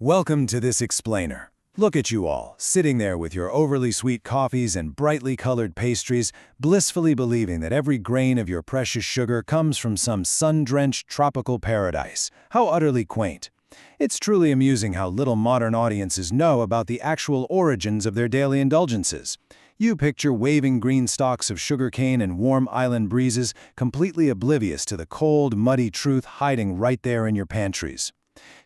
Welcome to this explainer. Look at you all, sitting there with your overly sweet coffees and brightly colored pastries, blissfully believing that every grain of your precious sugar comes from some sun-drenched tropical paradise. How utterly quaint. It's truly amusing how little modern audiences know about the actual origins of their daily indulgences. You picture waving green stalks of sugarcane and warm island breezes, completely oblivious to the cold, muddy truth hiding right there in your pantries.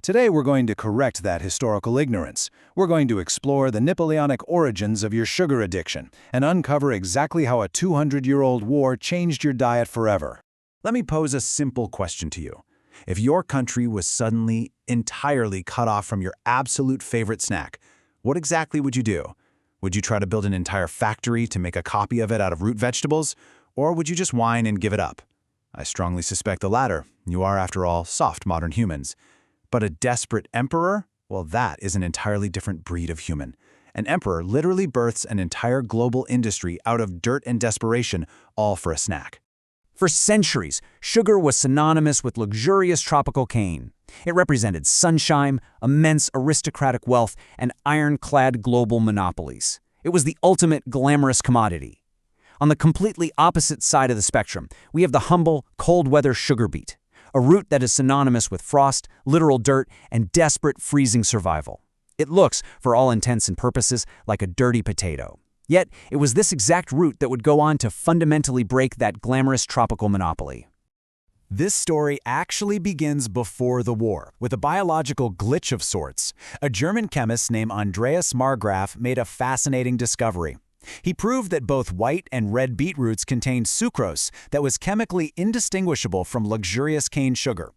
Today we're going to correct that historical ignorance. We're going to explore the Napoleonic origins of your sugar addiction and uncover exactly how a 200-year-old war changed your diet forever. Let me pose a simple question to you. If your country was suddenly entirely cut off from your absolute favorite snack, what exactly would you do? Would you try to build an entire factory to make a copy of it out of root vegetables? Or would you just whine and give it up? I strongly suspect the latter. You are, after all, soft modern humans. But a desperate emperor? Well, that is an entirely different breed of human. An emperor literally births an entire global industry out of dirt and desperation, all for a snack. For centuries, sugar was synonymous with luxurious tropical cane. It represented sunshine, immense aristocratic wealth, and ironclad global monopolies. It was the ultimate glamorous commodity. On the completely opposite side of the spectrum, we have the humble, cold-weather sugar beet, a root that is synonymous with frost, literal dirt, and desperate freezing survival. It looks, for all intents and purposes, like a dirty potato. Yet, it was this exact root that would go on to fundamentally break that glamorous tropical monopoly. This story actually begins before the war, with a biological glitch of sorts. A German chemist named Andreas Marggraf made a fascinating discovery. He proved that both white and red beetroots contained sucrose that was chemically indistinguishable from luxurious cane sugar.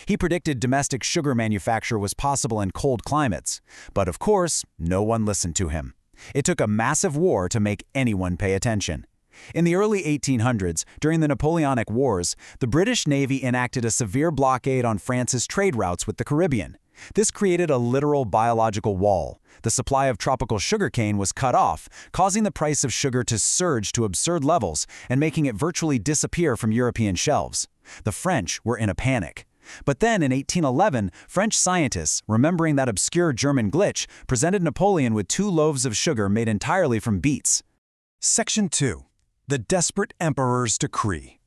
He predicted domestic sugar manufacture was possible in cold climates. But of course, no one listened to him. It took a massive war to make anyone pay attention. In the early 1800s, during the Napoleonic Wars, the British Navy enacted a severe blockade on France's trade routes with the Caribbean. This created a literal biological wall. The supply of tropical sugarcane was cut off, causing the price of sugar to surge to absurd levels and making it virtually disappear from European shelves. The French were in a panic. But then in 1811, French scientists, remembering that obscure German glitch, presented Napoleon with 2 loaves of sugar made entirely from beets. Section 2. The Desperate Emperor's Decree.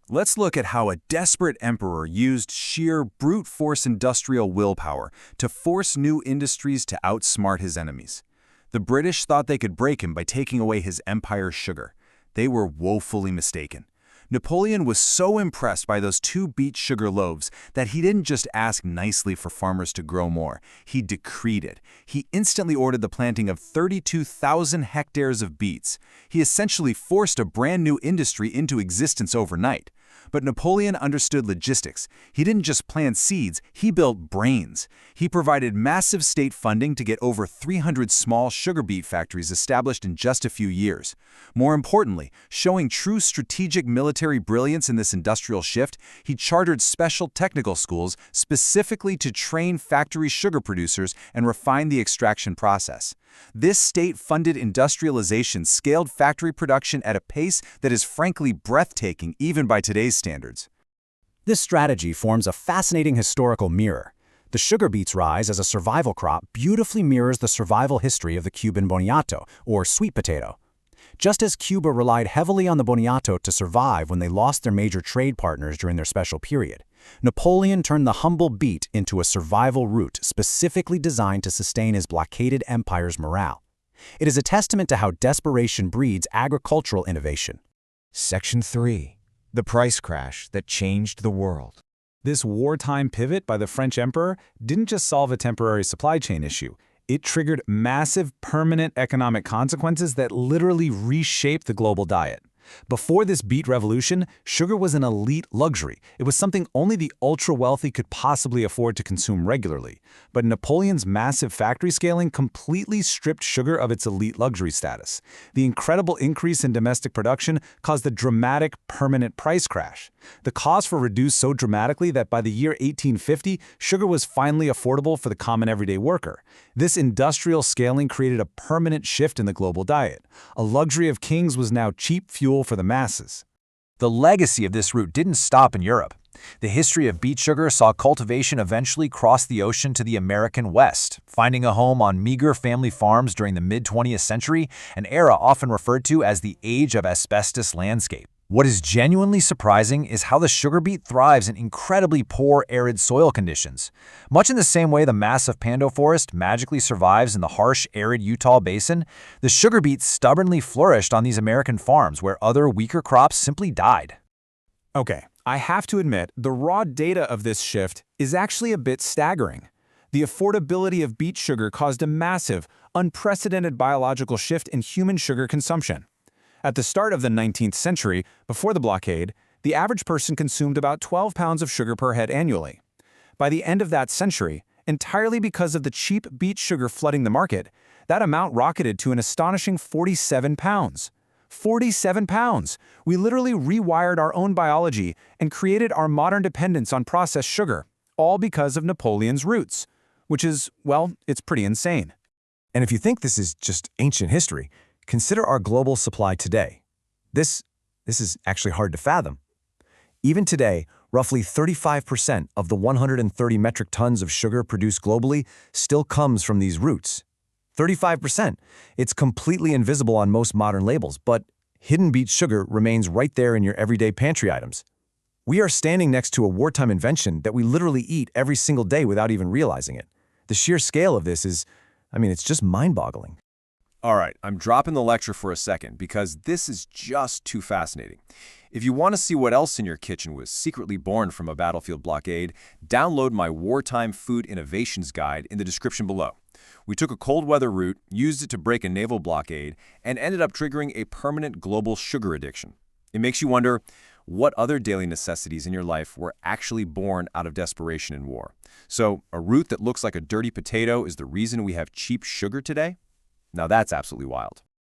Let's look at how a desperate emperor used sheer brute force industrial willpower to force new industries to outsmart his enemies. The British thought they could break him by taking away his empire's sugar. They were woefully mistaken. Napoleon was so impressed by those 2 beet sugar loaves that he didn't just ask nicely for farmers to grow more. He decreed it. He instantly ordered the planting of 32,000 hectares of beets. He essentially forced a brand new industry into existence overnight. But Napoleon understood logistics. He didn't just plant seeds, he built brains. He provided massive state funding to get over 300 small sugar beet factories established in just a few years. More importantly, showing true strategic military brilliance in this industrial shift, he chartered special technical schools specifically to train factory sugar producers and refine the extraction process. This state-funded industrialization scaled factory production at a pace that is frankly breathtaking even by today's standards. This strategy forms a fascinating historical mirror. The sugar beet's rise as a survival crop beautifully mirrors the survival history of the Cuban boniato, or sweet potato. Just as Cuba relied heavily on the boniato to survive when they lost their major trade partners during their special period, Napoleon turned the humble beet into a survival root specifically designed to sustain his blockaded empire's morale. It is a testament to how desperation breeds agricultural innovation. Section 3. The Price Crash That Changed the World. This wartime pivot by the French emperor didn't just solve a temporary supply chain issue. It triggered massive, permanent economic consequences that literally reshaped the global diet. Before this beet revolution, sugar was an elite luxury. It was something only the ultra-wealthy could possibly afford to consume regularly. But Napoleon's massive factory scaling completely stripped sugar of its elite luxury status. The incredible increase in domestic production caused a dramatic, permanent price crash. The costs were reduced so dramatically that by the year 1850, sugar was finally affordable for the common everyday worker. This industrial scaling created a permanent shift in the global diet. A luxury of kings was now cheap fuel for the masses. The legacy of this route didn't stop in Europe. The history of beet sugar saw cultivation eventually cross the ocean to the American West, finding a home on meager family farms during the mid-20th century, an era often referred to as the Age of Asbestos Landscape. What is genuinely surprising is how the sugar beet thrives in incredibly poor arid soil conditions. Much in the same way the massive pando forest magically survives in the harsh, arid Utah basin, the sugar beet stubbornly flourished on these American farms where other weaker crops simply died. Okay, I have to admit, the raw data of this shift is actually a bit staggering. The affordability of beet sugar caused a massive, unprecedented biological shift in human sugar consumption. At the start of the 19th century, before the blockade, the average person consumed about 12 pounds of sugar per head annually. By the end of that century, entirely because of the cheap beet sugar flooding the market, that amount rocketed to an astonishing 47 pounds. 47 pounds! We literally rewired our own biology and created our modern dependence on processed sugar, all because of Napoleon's roots. Which is, well, it's pretty insane. And if you think this is just ancient history, consider our global supply today. This is actually hard to fathom. Even today, roughly 35% of the 130 metric tons of sugar produced globally still comes from these roots. 35%. It's completely invisible on most modern labels, but hidden beet sugar remains right there in your everyday pantry items. We are standing next to a wartime invention that we literally eat every single day without even realizing it. The sheer scale of this is, it's just mind-boggling. All right, I'm dropping the lecture for a second because this is just too fascinating. If you want to see what else in your kitchen was secretly born from a battlefield blockade, download my Wartime Food Innovations Guide in the description below. We took a cold weather route, used it to break a naval blockade, and ended up triggering a permanent global sugar addiction. It makes you wonder what other daily necessities in your life were actually born out of desperation in war. So, a root that looks like a dirty potato is the reason we have cheap sugar today? Now that's absolutely wild.